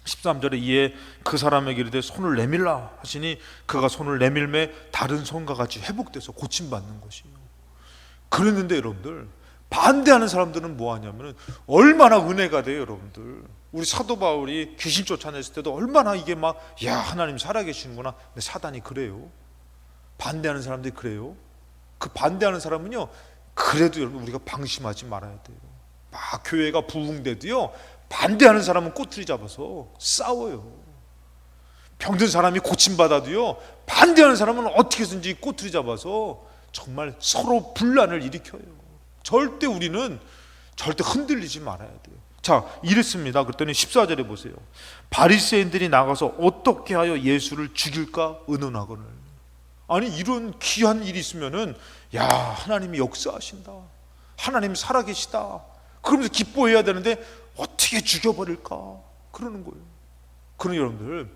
13절에 이에 그 사람에게 이르되 손을 내밀라 하시니 그가 손을 내밀매 다른 손과 같이 회복돼서 고침받는 것이에요. 그랬는데 여러분들, 반대하는 사람들은 뭐 하냐면은 얼마나 은혜가 돼요. 여러분들, 우리 사도 바울이 귀신 쫓아냈을 때도 얼마나 이게 막, 야, 하나님 살아계시는구나. 근데 사단이 그래요. 반대하는 사람들이 그래요. 그 반대하는 사람은요, 그래도 여러분 우리가 방심하지 말아야 돼요. 막 교회가 부흥돼도요, 반대하는 사람은 꼬투리 잡아서 싸워요. 병든 사람이 고침받아도요, 반대하는 사람은 어떻게든지 꼬투리 잡아서 정말 서로 분란을 일으켜요. 절대 우리는 절대 흔들리지 말아야 돼요. 자, 이랬습니다. 그랬더니 14절에 보세요. 바리새인들이 나가서 어떻게 하여 예수를 죽일까 의논하거늘. 아니, 이런 귀한 일이 있으면은, 야, 하나님이 역사하신다, 하나님 살아계시다, 그러면서 기뻐해야 되는데 어떻게 죽여버릴까 그러는 거예요. 그러니 여러분들,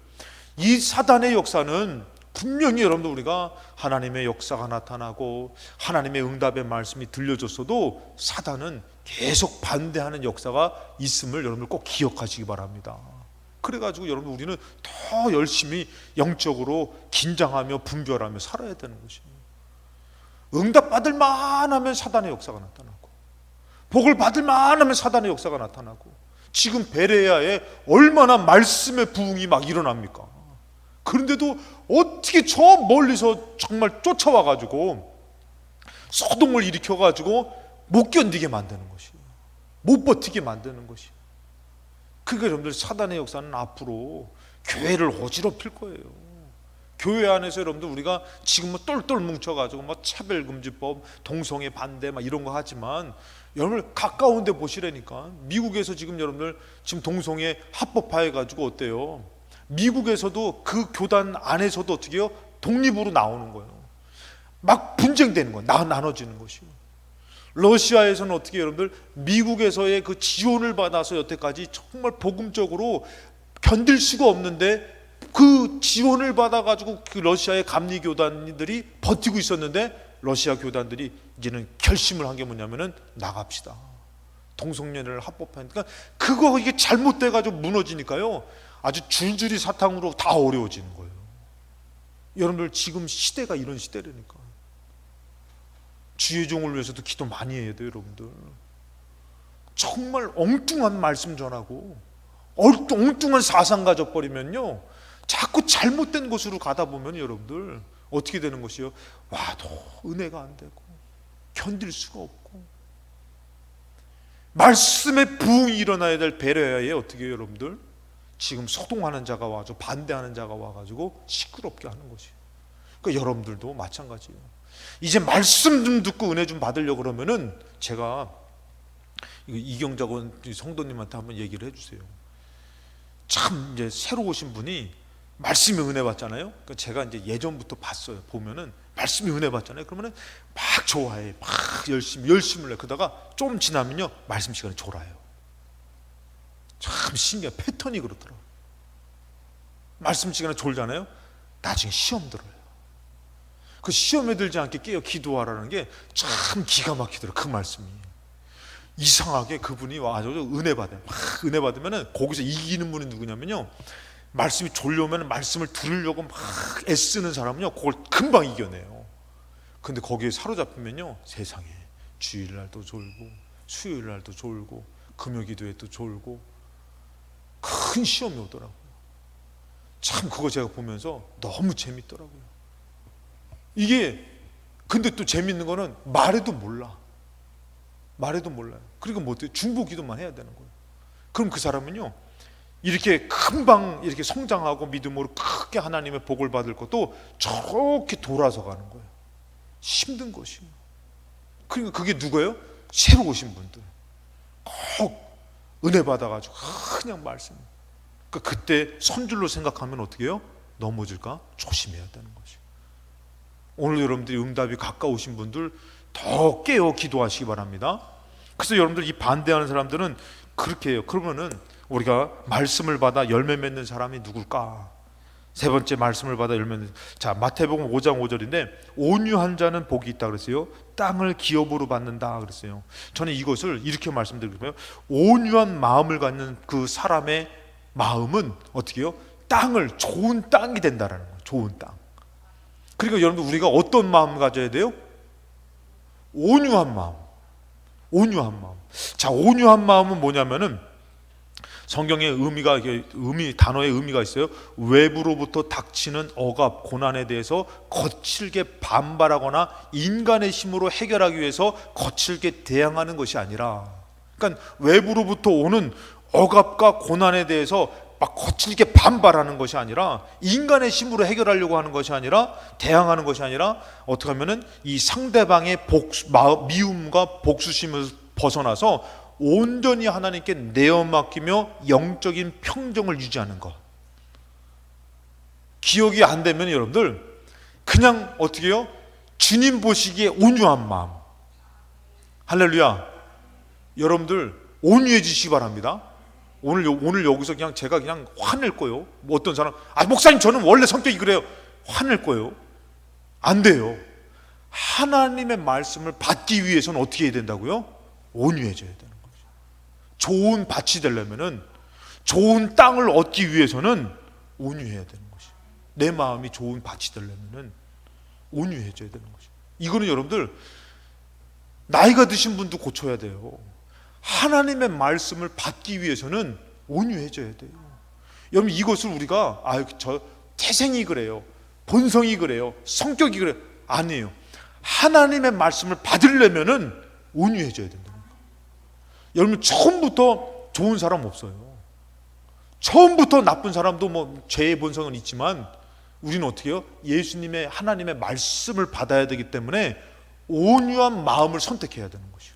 이 사단의 역사는 분명히 여러분들 우리가 하나님의 역사가 나타나고 하나님의 응답의 말씀이 들려줬어도 사단은 계속 반대하는 역사가 있음을 여러분들 꼭 기억하시기 바랍니다. 그래가지고 여러분, 우리는 더 열심히 영적으로 긴장하며 분별하며 살아야 되는 것입니다. 응답 받을 만하면 사단의 역사가 나타나고, 복을 받을 만하면 사단의 역사가 나타나고, 지금 베레아에 얼마나 말씀의 부흥이 막 일어납니까? 그런데도 어떻게 저 멀리서 정말 쫓아와가지고 소동을 일으켜가지고 못 견디게 만드는 것이에요. 못 버티게 만드는 것이에요. 그러니까 여러분들, 사단의 역사는 앞으로 교회를 어지럽힐 거예요. 교회 안에서 여러분들 우리가 지금 뭐 똘똘 뭉쳐가지고 뭐 차별금지법, 동성애 반대 막 이런 거 하지만, 여러분들 가까운 데 보시라니까. 미국에서 지금 여러분들 지금 동성애 합법화해가지고 어때요? 미국에서도 그 교단 안에서도 어떻게 해요? 독립으로 나오는 거예요. 막 분쟁되는 거예요. 나눠지는 것이요. 러시아에서는 어떻게 여러분들, 미국에서의 그 지원을 받아서 여태까지 정말 복음적으로 견딜 수가 없는데, 그 지원을 받아가지고 그 러시아의 감리 교단들이 버티고 있었는데, 러시아 교단들이 이제는 결심을 한 게 뭐냐면은 나갑시다. 동성연애를 합법화하니까 그거 이게 잘못돼가지고 무너지니까요, 아주 줄줄이 사탕으로 다 어려워지는 거예요. 여러분들, 지금 시대가 이런 시대라니까. 주의 종을 위해서도 기도 많이 해야 돼요. 여러분들, 정말 엉뚱한 말씀 전하고 엉뚱한 사상 가져버리면요, 자꾸 잘못된 곳으로 가다 보면 여러분들 어떻게 되는 것이요? 와도 은혜가 안 되고 견딜 수가 없고, 말씀의 부흥이 일어나야 될 베레아에 어떻게 해요? 여러분들, 지금 소동하는 자가 와서 반대하는 자가 와가지고 시끄럽게 하는 것이에요. 그러니까 여러분들도 마찬가지예요. 이제 말씀 좀 듣고 은혜 좀 받으려고 그러면은, 제가 이경작원 성도님한테 한번 얘기를 해주세요. 참 이제 새로 오신 분이 말씀이 은혜 받잖아요. 그러니까 제가 이제 예전부터 봤어요. 보면은 말씀이 은혜 받잖아요. 그러면은 막 좋아해, 막 열심을 해. 그러다가 좀 지나면요, 말씀 시간에 졸아요. 참 신기해. 패턴이 그렇더라고요. 말씀 시간에 졸잖아요. 나중에 시험 들어요. 그 시험에 들지 않게 깨어 기도하라는 게 참 기가 막히더라고요. 그 말씀이 이상하게 그분이 와서 은혜 받아요. 막 은혜 받으면은 거기서 이기는 분이 누구냐면요, 말씀이 졸려면 말씀을 들으려고 막 애쓰는 사람은요, 그걸 금방 이겨내요. 근데 거기에 사로잡히면요, 세상에 주일날도 졸고 수요일날도 졸고 금요기도에 또 졸고 큰 시험이 오더라고요. 참 그거 제가 보면서 너무 재밌더라고요. 이게 근데 또 재밌는 거는 말해도 몰라요. 그러니까 뭐 어때요? 중보 기도만 해야 되는 거예요. 그럼 그 사람은요, 이렇게 금방 이렇게 성장하고 믿음으로 크게 하나님의 복을 받을 것도 저렇게 돌아서 가는 거예요. 힘든 것이에요. 그러니까 그게 누구예요? 새로 오신 분들. 꼭 은혜 받아가지고 그냥 말씀. 그러니까 그때 선줄로 생각하면 어떻게 해요? 넘어질까? 조심해야 되는 거죠. 오늘 여러분들이 응답이 가까우신 분들 더 깨어 기도하시기 바랍니다. 그래서 여러분들 이 반대하는 사람들은 그렇게 해요. 그러면은 우리가 말씀을 받아 열매 맺는 사람이 누굴까? 세 번째, 말씀을 받아 열매 맺는, 자, 마태복음 5장 5절인데 온유한 자는 복이 있다 그랬어요. 땅을 기업으로 받는다 그랬어요. 저는 이것을 이렇게 말씀드리고요, 온유한 마음을 갖는 그 사람의 마음은 어떻게 해요? 땅을, 좋은 땅이 된다라는 거예요. 좋은 땅. 그러니까 여러분들 우리가 어떤 마음 가져야 돼요? 온유한 마음. 자, 온유한 마음은 뭐냐면은 성경의 단어의 의미가 있어요. 외부로부터 닥치는 억압, 고난에 대해서 거칠게 반발하거나 인간의 힘으로 해결하기 위해서 거칠게 대항하는 것이 아니라, 그러니까 외부로부터 오는 억압과 고난에 대해서 막 거칠게 반발하는 것이 아니라, 인간의 힘으로 해결하려고 하는 것이 아니라, 대항하는 것이 아니라, 어떻게 하면은 이 상대방의 미움과 복수심을 벗어나서 온전히 하나님께 내어 맡기며 영적인 평정을 유지하는 것. 기억이 안 되면 여러분들 그냥 어떻게 해요? 주님 보시기에 온유한 마음. 할렐루야. 여러분들 온유해지시기 바랍니다. 오늘 여기서 그냥 제가 그냥 화낼 거예요. 뭐 어떤 사람, 목사님 저는 원래 성격이 그래요. 화낼 거예요. 안 돼요. 하나님의 말씀을 받기 위해서는 어떻게 해야 된다고요? 온유해져야 되는 거죠. 좋은 밭이 되려면은, 좋은 땅을 얻기 위해서는 온유해야 되는 것이. 내 마음이 좋은 밭이 되려면은 온유해져야 되는 것이. 이거는 여러분들 나이가 드신 분도 고쳐야 돼요. 하나님의 말씀을 받기 위해서는 온유해져야 돼요. 여러분 이것을 우리가 저 태생이 그래요, 본성이 그래요, 성격이 그래요, 아니에요. 하나님의 말씀을 받으려면은 온유해져야 된다. 여러분 처음부터 좋은 사람 없어요. 처음부터 나쁜 사람도 뭐 죄의 본성은 있지만 우리는 어떻게 해요? 예수님의 하나님의 말씀을 받아야 되기 때문에 온유한 마음을 선택해야 되는 것이에요.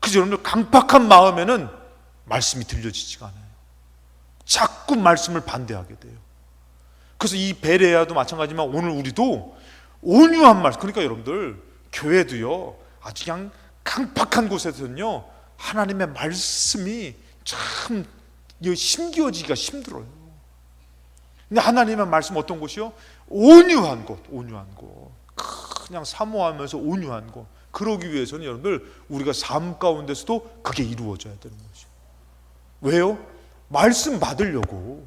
그래서 여러분들 강팍한 마음에는 말씀이 들려지지가 않아요. 자꾸 말씀을 반대하게 돼요. 그래서 이 베레아도 마찬가지지만 오늘 우리도 온유한 말씀, 그러니까 여러분들 교회도요, 아주 그냥 강팍한 곳에서는요 하나님의 말씀이 참 심겨지기가 힘들어요. 근데 하나님의 말씀 어떤 곳이요? 온유한 곳. 그냥 사모하면서 온유한 곳. 그러기 위해서는 여러분들 우리가 삶 가운데서도 그게 이루어져야 되는 거죠. 왜요? 말씀 받으려고.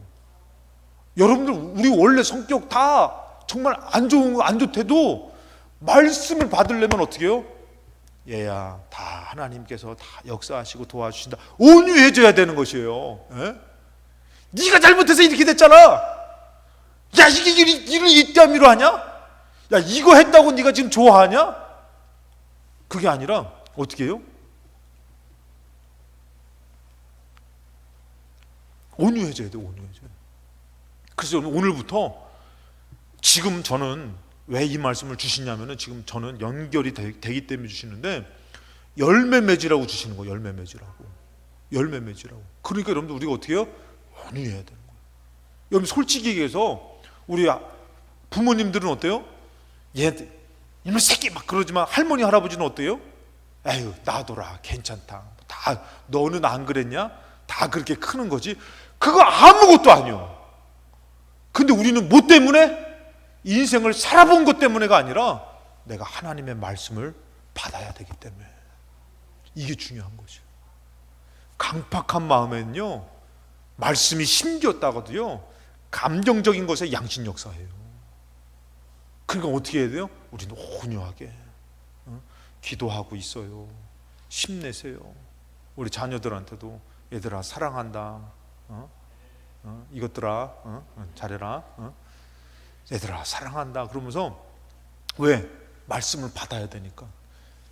여러분들 우리 원래 성격 다 정말 안 좋대도 말씀을 받으려면 어떻게 해요? 얘야, 다 하나님께서 다 역사하시고 도와주신다. 온유해져야 되는 것이에요. 에? 네가 잘못해서 이렇게 됐잖아. 야, 이게 일을 이따미로 하냐? 야, 이거 했다고 네가 지금 좋아하냐? 그게 아니라 어떻게 해요? 온유해져야 돼, 온유해져야. 그래서 오늘부터 지금 저는 왜 이 말씀을 주시냐면은 지금 저는 연결이 되기 때문에 주시는데 열매 맺으라고 주시는 거예요. 열매 맺으라고. 그러니까 여러분들 우리가 어떻게 해요? 온유해야 되는 거예요. 여러분 솔직히 얘기해서 우리 부모님들은 어때요? 이놈 새끼 막 그러지만 할머니 할아버지는 어때요? 에휴 놔둬라 괜찮다. 다 너는 안 그랬냐? 다 그렇게 크는 거지. 그거 아무것도 아니요. 근데 우리는 뭐 때문에? 인생을 살아본 것 때문에가 아니라 내가 하나님의 말씀을 받아야 되기 때문에. 이게 중요한 거죠. 강팍한 마음에는요 말씀이 심겼다가도요 감정적인 것에 양심 역사해요. 그러니까 어떻게 해야 돼요? 우리는 온유하게 기도하고 있어요. 힘내세요. 우리 자녀들한테도 얘들아 사랑한다. 이것들아, 잘해라, 얘들아 사랑한다 그러면서, 왜? 말씀을 받아야 되니까.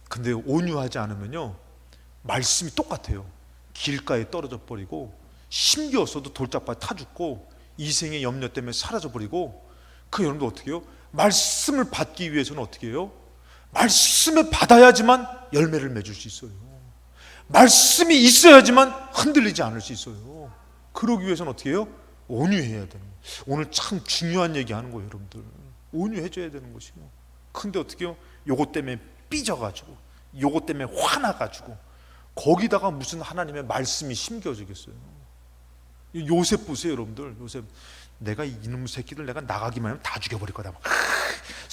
근데 온유하지 않으면요 말씀이 똑같아요. 길가에 떨어져 버리고, 심기었어도 돌짝밭 타 죽고, 이생의 염려 때문에 사라져 버리고. 그 여러분도 어떻게 해요? 말씀을 받기 위해서는 어떻게 해요? 말씀을 받아야지만 열매를 맺을 수 있어요. 말씀이 있어야지만 흔들리지 않을 수 있어요. 그러기 위해서는 어떻게 해요? 온유해야 되는 거예요. 오늘 참 중요한 얘기 하는 거예요, 여러분들. 온유해줘야 되는 것이요. 근데 어떻게 해요? 요것 때문에 삐져가지고, 요것 때문에 화나가지고, 거기다가 무슨 하나님의 말씀이 심겨지겠어요. 요셉 보세요, 여러분들. 요셉, 내가 이놈 새끼들 내가 나가기만 하면 다 죽여버릴 거다.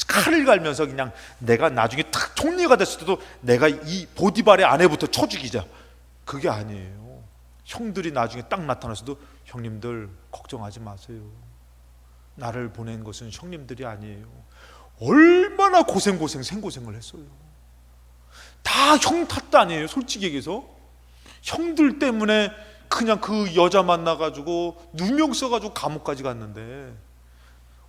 칼을 갈면서 그냥 내가 나중에 탁 총리가 됐을 때도 내가 이 보디발의 아내부터 쳐 죽이자. 그게 아니에요. 형들이 나중에 딱 나타났어도, 형님들 걱정하지 마세요. 나를 보낸 것은 형님들이 아니에요. 얼마나 생고생을 했어요. 다 형 탓도 아니에요. 솔직히 얘기해서 형들 때문에 그냥 그 여자 만나가지고 누명 써가지고 감옥까지 갔는데,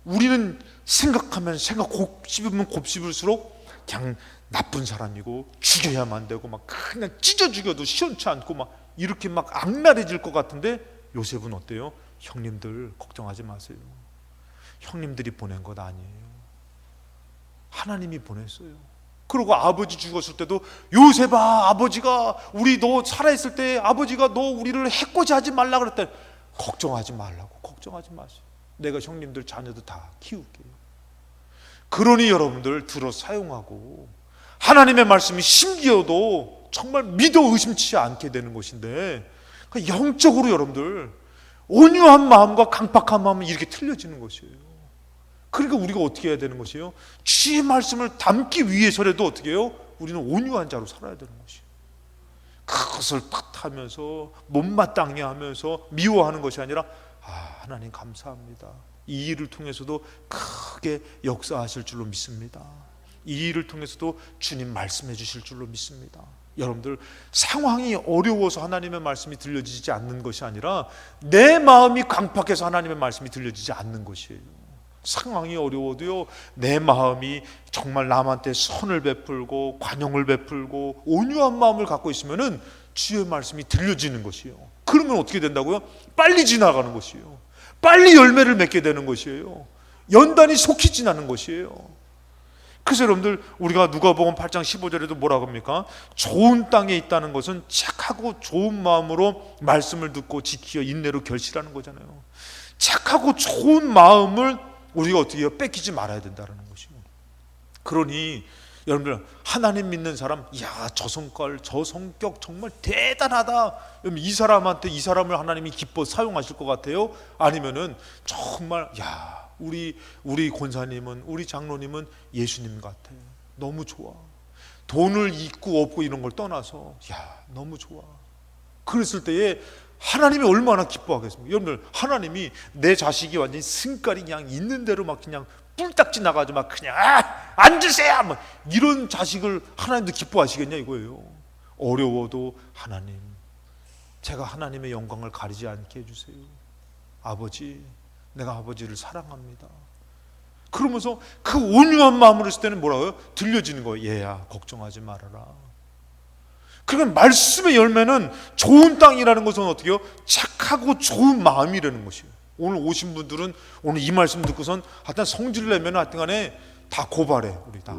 우리는 생각하면 곱씹으면 곱씹을수록 그냥 나쁜 사람이고 죽여야만 되고, 막 그냥 찢어 죽여도 시원치 않고 막 이렇게 막 악랄해질 것 같은데, 요셉은 어때요? 형님들 걱정하지 마세요. 형님들이 보낸 것 아니에요. 하나님이 보냈어요. 그리고 아버지 죽었을 때도, 요셉아, 아버지가 우리 너 살아있을 때 아버지가 너 우리를 해코지 하지 말라 그랬대. 걱정하지 말라고. 걱정하지 마세요. 내가 형님들 자녀도 다 키울게요. 그러니 여러분들 들어 사용하고, 하나님의 말씀이 심기어도 정말 믿어 의심치 않게 되는 것인데, 영적으로 여러분들 온유한 마음과 강팍한 마음은 이렇게 틀려지는 것이에요. 그러니까 우리가 어떻게 해야 되는 것이에요? 주의 말씀을 담기 위해서라도 어떻게 해요? 우리는 온유한 자로 살아야 되는 것이에요. 그것을 탓하면서 못마땅해 하면서 미워하는 것이 아니라, 하나님 감사합니다. 이 일을 통해서도 크게 역사하실 줄로 믿습니다. 이 일을 통해서도 주님 말씀해 주실 줄로 믿습니다. 여러분들, 상황이 어려워서 하나님의 말씀이 들려지지 않는 것이 아니라 내 마음이 강팍해서 하나님의 말씀이 들려지지 않는 것이에요. 상황이 어려워도요, 내 마음이 정말 남한테 선을 베풀고 관용을 베풀고 온유한 마음을 갖고 있으면은 주의 말씀이 들려지는 것이에요. 그러면 어떻게 된다고요? 빨리 지나가는 것이에요. 빨리 열매를 맺게 되는 것이에요. 연단이 속히 지나는 것이에요. 그래서 여러분들, 우리가 누가복음 8장 15절에도 뭐라고 합니까? 좋은 땅에 있다는 것은 착하고 좋은 마음으로 말씀을 듣고 지키어 인내로 결실하는 거잖아요. 착하고 좋은 마음을 우리가 어떻게 해요? 뺏기지 말아야 된다는 것이요. 그러니 여러분들, 하나님 믿는 사람, 야, 저 성깔, 저 성격 정말 대단하다. 이 사람한테, 이 사람을 하나님이 기뻐 사용하실 것 같아요? 아니면은 정말, 야, 우리 권사님은, 우리 장로님은 예수님 같아. 너무 좋아. 돈을 있고 없고 이런 걸 떠나서, 야, 너무 좋아. 그랬을 때에 하나님이 얼마나 기뻐하겠습니까? 여러분들, 하나님이 내 자식이 완전히 승깔이 그냥 있는 대로 막 그냥 뿔딱지 나가지고 막 그냥 앉으세요! 막 이런 자식을 하나님도 기뻐하시겠냐 이거예요. 어려워도, 하나님, 제가 하나님의 영광을 가리지 않게 해주세요. 아버지, 내가 아버지를 사랑합니다. 그러면서 그 온유한 마음으로 했을 때는 뭐라고요? 들려지는 거예요. 얘야, 걱정하지 말아라. 그러니까 말씀의 열매는, 좋은 땅이라는 것은 어떻게 해요? 착하고 좋은 마음이라는 것이에요. 오늘 오신 분들은 오늘 이 말씀 듣고선 하여튼 성질을 내면 하여튼 간에 다 고발해. 우리 다.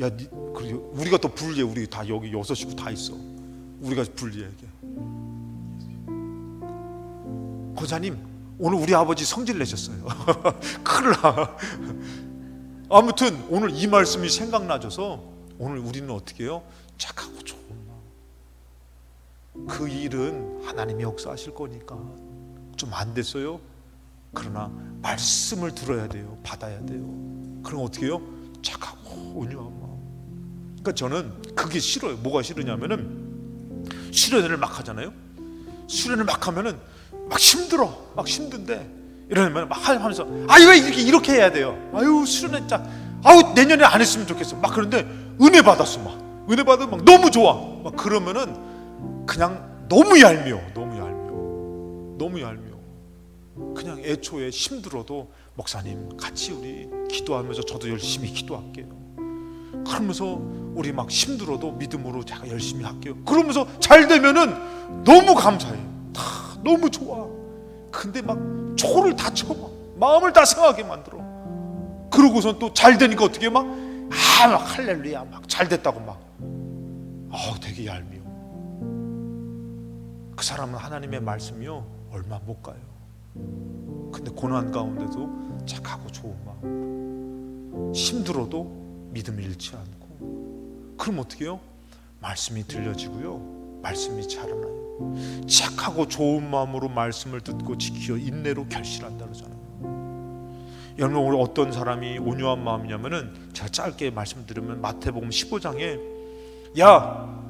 야, 그리고 우리가 더 불리해. 우리 다 여기 6식구 다 있어. 우리가 불리해. 권사님, 오늘 우리 아버지 성질 내셨어요. 큰일 나. 아무튼 오늘 이 말씀이 생각나져서 오늘 우리는 어떻게 해요? 착하고 좋은 마음. 그 일은 하나님이 역사하실 거니까 좀 안 됐어요. 그러나 말씀을 들어야 돼요. 받아야 돼요. 그럼 어떻게 해요? 착하고 온유한 마음. 그러니까 저는 그게 싫어요. 뭐가 싫으냐면은, 수련회를 막 하잖아요. 수련을 막 하면은 막 힘들어. 막 힘든데 이러면 막 하면서, 왜 이렇게 해야 돼요? 아유, 수련회 짜. 내년에 안 했으면 좋겠어. 막 그런데 은혜 받았어. 막 은혜 받으면 막 너무 좋아. 막 그러면은 그냥 너무 얄미워. 너무 얄미워. 그냥 애초에 힘들어도 목사님 같이 우리 기도하면서 저도 열심히 기도할게요. 그러면서 우리 막 힘들어도 믿음으로 제가 열심히 할게요. 그러면서 잘 되면은 너무 감사해. 다 너무 좋아. 근데 막 초를 다 쳐. 마음을 다 상하게 만들어. 그러고선 또 잘 되니까 어떻게 막 할렐루야 막 잘 됐다고 막 되게 얄미워. 그 사람은 하나님의 말씀이요 얼마 못 가요. 근데 고난 가운데도 착하고 좋은 마음, 힘들어도 믿음 잃지 않고. 그럼 어떻게 해요? 말씀이 들려지고요 말씀이 자라나요. 착하고 좋은 마음으로 말씀을 듣고 지키어 인내로 결실한다 그러잖아요. 여러분, 오늘 어떤 사람이 온유한 마음이냐면은, 제가 짧게 말씀드리면 마태복음 15장에 야,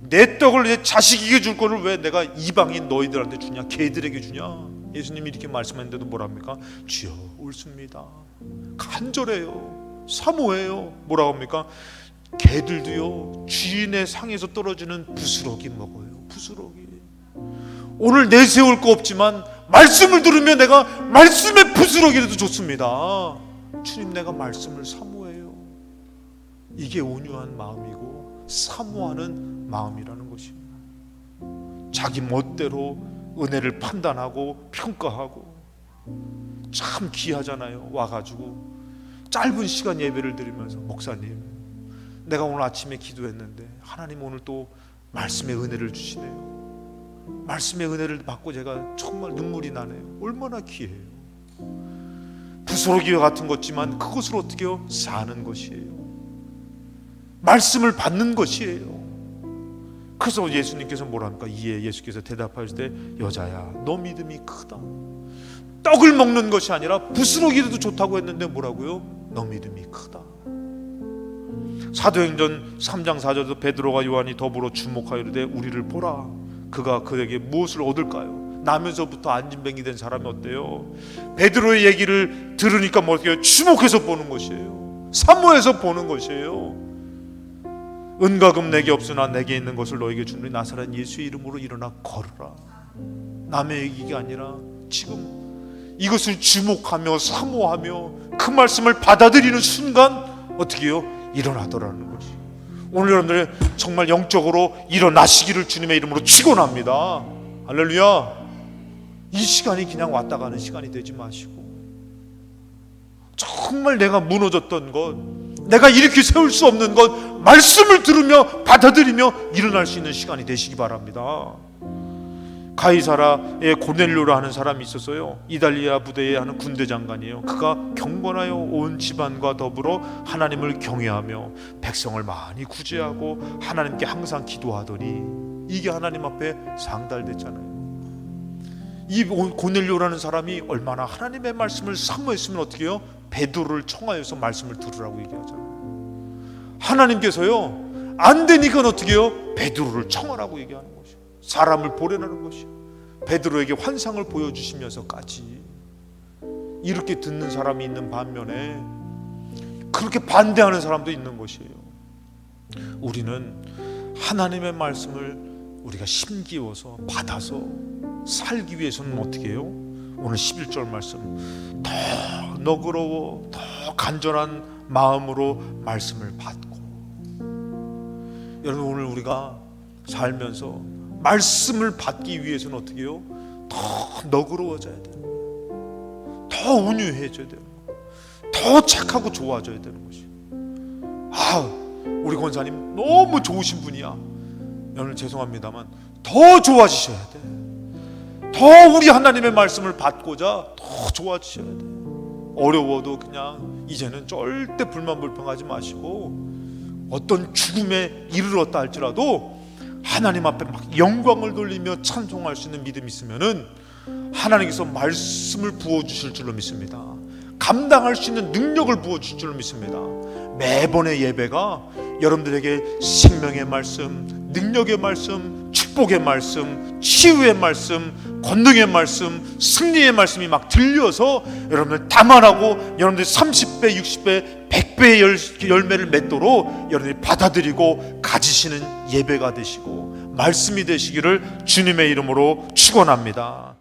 내 떡을 내 자식에게 줄 거를 왜 내가 이방인 너희들한테 주냐, 개들에게 주냐. 예수님이 이렇게 말씀했는데도 뭐랍니까? 주여 옳습니다. 간절해요, 사모해요. 뭐라고 합니까? 개들도요 주인의 상에서 떨어지는 부스러기 먹어요. 부스러기. 오늘 내세울 거 없지만 말씀을 들으면 내가 말씀의 부스러기라도 좋습니다. 주님, 내가 말씀을 사모해요. 이게 온유한 마음이고 사모하는 마음이라는 것입니다. 자기 멋대로 은혜를 판단하고 평가하고. 참 귀하잖아요. 와가지고 짧은 시간 예배를 드리면서 목사님, 내가 오늘 아침에 기도했는데 하나님 오늘 또 말씀의 은혜를 주시네요. 말씀의 은혜를 받고 제가 정말 눈물이 나네요. 얼마나 귀해요. 부스러기와 같은 것지만 그것을 어떻게 해요? 사는 것이에요. 말씀을 받는 것이에요. 그래서 예수님께서 뭐랍니까? 이에 예수께서 대답하실 때, 여자야 너 믿음이 크다. 떡을 먹는 것이 아니라 부스러기도 좋다고 했는데 뭐라고요? 너 믿음이 크다. 사도행전 3장 4절에도 베드로와 요한이 더불어 주목하여 이르되 우리를 보라. 그가 그에게 무엇을 얻을까요? 나면서부터 안진뱅이 된 사람이 어때요? 베드로의 얘기를 들으니까 뭐 어떻게 주목해서 보는 것이에요. 사모해서 보는 것이에요. 은과 금 내게 없으나 내게 있는 것을 너에게 주노니 나사렛 예수의 이름으로 일어나 걸으라. 남의 얘기가 아니라 지금 이것을 주목하며 사모하며 그 말씀을 받아들이는 순간 어떻게 해요? 일어나더라는 것이. 오늘 여러분들 정말 영적으로 일어나시기를 주님의 이름으로 축원합니다. 할렐루야. 이 시간이 그냥 왔다 가는 시간이 되지 마시고, 정말 내가 무너졌던 것, 내가 일으켜 세울 수 없는 것, 말씀을 들으며 받아들이며 일어날 수 있는 시간이 되시기 바랍니다. 가이사라에 고넬료라 하는 사람이 있었어요. 이달리아 부대에 하는 군대 장관이에요. 그가 경건하여 온 집안과 더불어 하나님을 경외하며 백성을 많이 구제하고 하나님께 항상 기도하더니 이게 하나님 앞에 상달됐잖아요. 이 고넬료라는 사람이 얼마나 하나님의 말씀을 사모했으면 어떻게 해요? 베드로를 청하여서 말씀을 들으라고 얘기하잖아요. 하나님께서요 안 되니까 어떻게 해요? 베드로를 청하라고 얘기하는 것이요. 사람을 보내라는 것이요. 베드로에게 환상을 보여주시면서까지 이렇게 듣는 사람이 있는 반면에 그렇게 반대하는 사람도 있는 것이에요. 우리는 하나님의 말씀을 우리가 심기워서 받아서 살기 위해서는 어떻게 해요? 오늘 11절 말씀, 더 너그러워 더 간절한 마음으로 말씀을 받고. 여러분, 오늘 우리가 살면서 말씀을 받기 위해서는 어떻게 해요? 더 너그러워져야 돼요. 더 온유해져야 돼요. 더 착하고 좋아져야 되는 것이. 우리 권사님 너무 좋으신 분이야. 여러분 죄송합니다만 더 좋아지셔야 돼. 더 우리 하나님의 말씀을 받고자 더 좋아지셔야 돼. 어려워도 그냥 이제는 절대 불만 불평하지 마시고, 어떤 죽음에 이르렀다 할지라도 하나님 앞에 막 영광을 돌리며 찬송할 수 있는 믿음이 있으면은 하나님께서 말씀을 부어주실 줄로 믿습니다. 감당할 수 있는 능력을 부어주실 줄로 믿습니다. 매번의 예배가 여러분들에게 생명의 말씀, 능력의 말씀, 축복의 말씀, 치유의 말씀, 권능의 말씀, 승리의 말씀이 막 들려서 여러분들 다만하고 여러분들 30배, 60배, 100배의 열매를 맺도록 여러분들이 받아들이고 가지시는 예배가 되시고 말씀이 되시기를 주님의 이름으로 축원합니다.